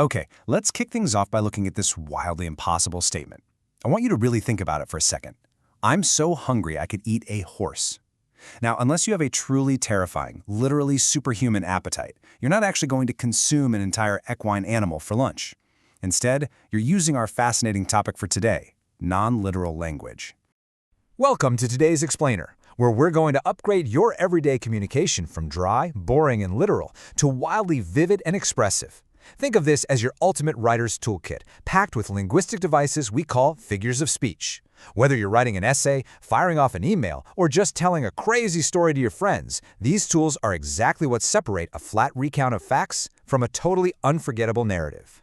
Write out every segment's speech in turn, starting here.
Okay, let's kick things off by looking at this wildly impossible statement. I want you to really think about it for a second. I'm so hungry I could eat a horse. Now, unless you have a truly terrifying, literally superhuman appetite, you're not actually going to consume an entire equine animal for lunch. Instead, you're using our fascinating topic for today, non-literal language. Welcome to today's Explainer, where we're going to upgrade your everyday communication from dry, boring, and literal to wildly vivid and expressive. Think of this as your ultimate writer's toolkit, packed with linguistic devices we call figures of speech. Whether you're writing an essay, firing off an email, or just telling a crazy story to your friends, these tools are exactly what separate a flat recount of facts from a totally unforgettable narrative.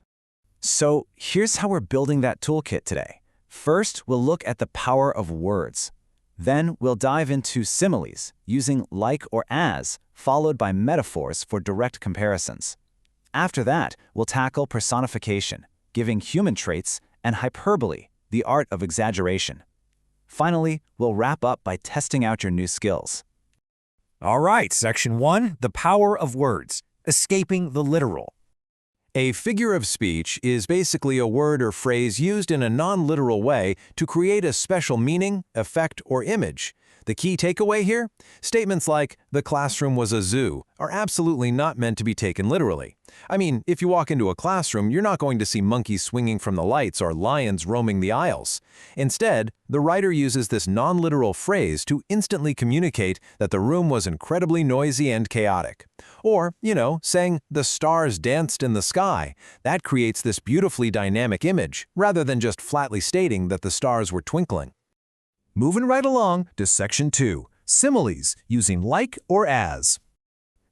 So here's how we're building that toolkit today. First, we'll look at the power of words. Then we'll dive into similes, using like or as, followed by metaphors for direct comparisons. After that, we'll tackle personification, giving human traits, and hyperbole, the art of exaggeration. Finally, we'll wrap up by testing out your new skills. All right, Section 1, the power of words, escaping the literal. A figure of speech is basically a word or phrase used in a non-literal way to create a special meaning, effect, or image. The key takeaway here? Statements like, "the classroom was a zoo," are absolutely not meant to be taken literally. I mean, if you walk into a classroom, you're not going to see monkeys swinging from the lights or lions roaming the aisles. Instead, the writer uses this non-literal phrase to instantly communicate that the room was incredibly noisy and chaotic. Or, saying, "the stars danced in the sky." That creates this beautifully dynamic image, rather than just flatly stating that the stars were twinkling. Moving right along to Section 2, similes, using like or as.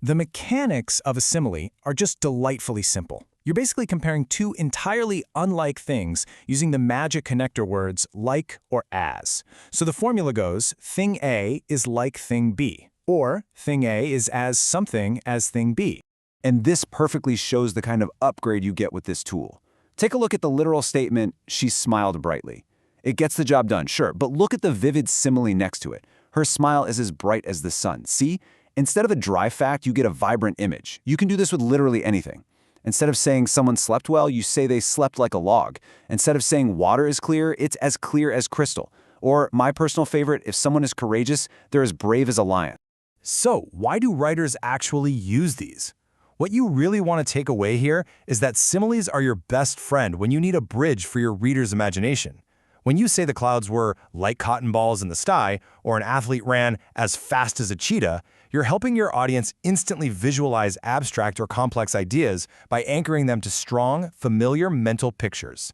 The mechanics of a simile are just delightfully simple. You're basically comparing two entirely unlike things using the magic connector words like or as. So the formula goes, thing A is like thing B, or thing A is as something as thing B. And this perfectly shows the kind of upgrade you get with this tool. Take a look at the literal statement, "she smiled brightly." It gets the job done, sure, but look at the vivid simile next to it. Her smile is as bright as the sun. See? Instead of a dry fact, you get a vibrant image. You can do this with literally anything. Instead of saying someone slept well, you say they slept like a log. Instead of saying water is clear, it's as clear as crystal. Or, my personal favorite, if someone is courageous, they're as brave as a lion. So, why do writers actually use these? What you really want to take away here is that similes are your best friend when you need a bridge for your reader's imagination. When you say the clouds were like cotton balls in the sky, or an athlete ran as fast as a cheetah, you're helping your audience instantly visualize abstract or complex ideas by anchoring them to strong, familiar mental pictures.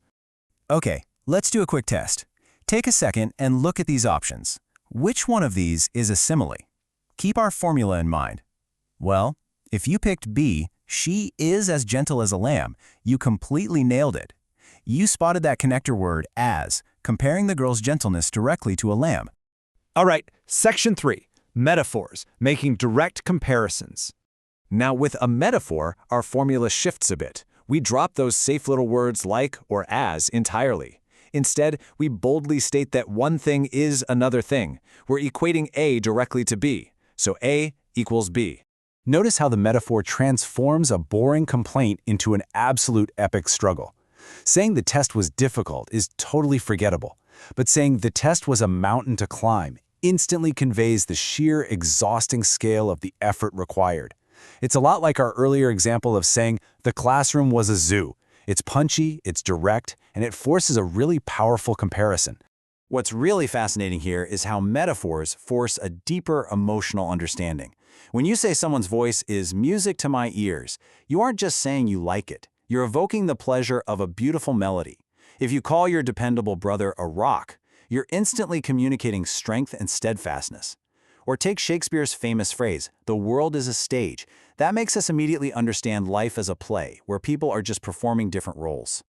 Okay, let's do a quick test. Take a second and look at these options. Which one of these is a simile? Keep our formula in mind. Well, if you picked B, "she is as gentle as a lamb," you completely nailed it. You spotted that connector word as, comparing the girl's gentleness directly to a lamb. All right, Section 3, metaphors, making direct comparisons. Now with a metaphor, our formula shifts a bit. We drop those safe little words like or as entirely. Instead, we boldly state that one thing is another thing. We're equating A directly to B, so A equals B. Notice how the metaphor transforms a boring complaint into an absolute epic struggle. Saying the test was difficult is totally forgettable, but saying the test was a mountain to climb instantly conveys the sheer exhausting scale of the effort required. It's a lot like our earlier example of saying the classroom was a zoo. It's punchy, it's direct, and it forces a really powerful comparison. What's really fascinating here is how metaphors force a deeper emotional understanding. When you say someone's voice is music to my ears, you aren't just saying you like it. You're evoking the pleasure of a beautiful melody. If you call your dependable brother a rock, you're instantly communicating strength and steadfastness. Or take Shakespeare's famous phrase, "the world is a stage." That makes us immediately understand life as a play, where people are just performing different roles.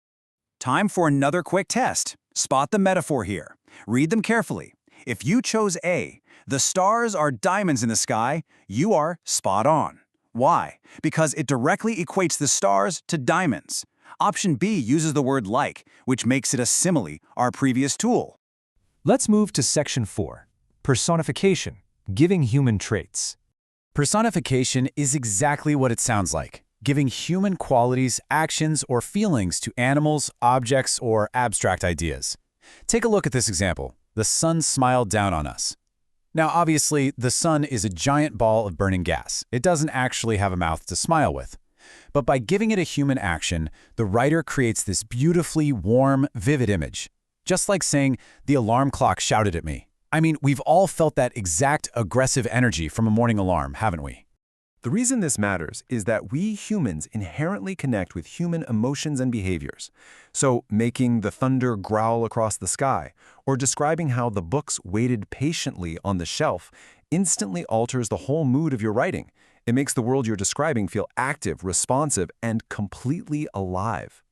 Time for another quick test. Spot the metaphor here. Read them carefully. If you chose A, "the stars are diamonds in the sky," you are spot on. Why? Because it directly equates the stars to diamonds. Option B uses the word like, which makes it a simile, our previous tool. Let's move to Section 4, personification, giving human traits. Personification is exactly what it sounds like. giving human qualities, actions, or feelings to animals, objects, or abstract ideas. Take a look at this example. The sun smiled down on us. Now, obviously, the sun is a giant ball of burning gas. It doesn't actually have a mouth to smile with. But by giving it a human action, the writer creates this beautifully warm, vivid image. Just like saying, the alarm clock shouted at me. I mean, we've all felt that exact aggressive energy from a morning alarm, haven't we? The reason this matters is that we humans inherently connect with human emotions and behaviors. So, making the thunder growl across the sky, or describing how the books waited patiently on the shelf, instantly alters the whole mood of your writing. It makes the world you're describing feel active, responsive, and completely alive.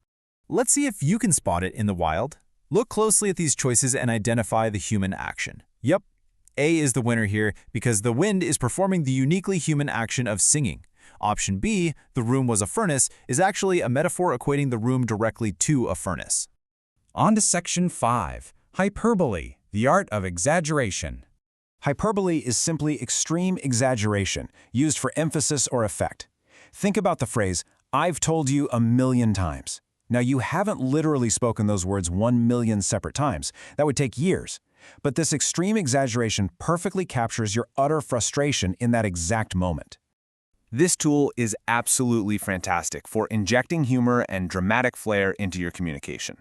Let's see if you can spot it in the wild. Look closely at these choices and identify the human action. Yep, A is the winner here because the wind is performing the uniquely human action of singing. Option B, the room was a furnace, is actually a metaphor equating the room directly to a furnace. On to Section 5, Hyperbole, the art of exaggeration. Hyperbole is simply extreme exaggeration, used for emphasis or effect. Think about the phrase, "I've told you 1,000,000 times." Now, you haven't literally spoken those words 1,000,000 separate times. That would take years. But this extreme exaggeration perfectly captures your utter frustration in that exact moment. This tool is absolutely fantastic for injecting humor and dramatic flair into your communication.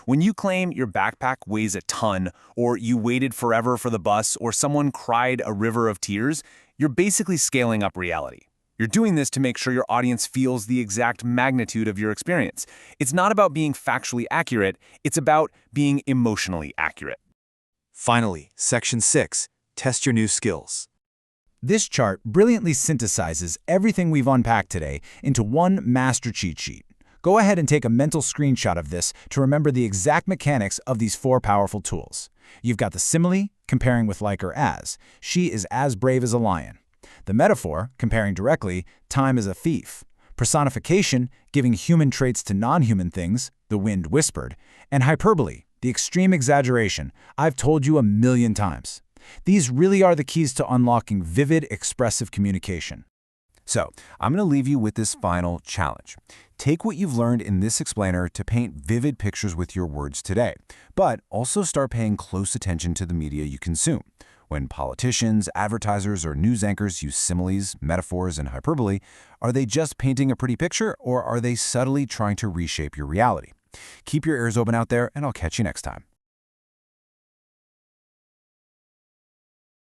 When you claim your backpack weighs a ton, or you waited forever for the bus, or someone cried a river of tears, you're basically scaling up reality. You're doing this to make sure your audience feels the exact magnitude of your experience. It's not about being factually accurate, it's about being emotionally accurate. Finally, Section 6, test your new skills. This chart brilliantly synthesizes everything we've unpacked today into one master cheat sheet. Go ahead and take a mental screenshot of this to remember the exact mechanics of these 4 powerful tools. You've got the simile, comparing with like or as. She is as brave as a lion. The metaphor, comparing directly, time is a thief. Personification, giving human traits to non-human things, the wind whispered. And hyperbole, the extreme exaggeration, I've told you 1,000,000 times. These really are the keys to unlocking vivid, expressive communication. So, I'm going to leave you with this final challenge. Take what you've learned in this explainer to paint vivid pictures with your words today, but also start paying close attention to the media you consume. When politicians, advertisers, or news anchors use similes, metaphors, and hyperbole, are they just painting a pretty picture, or are they subtly trying to reshape your reality? Keep your ears open out there, and I'll catch you next time.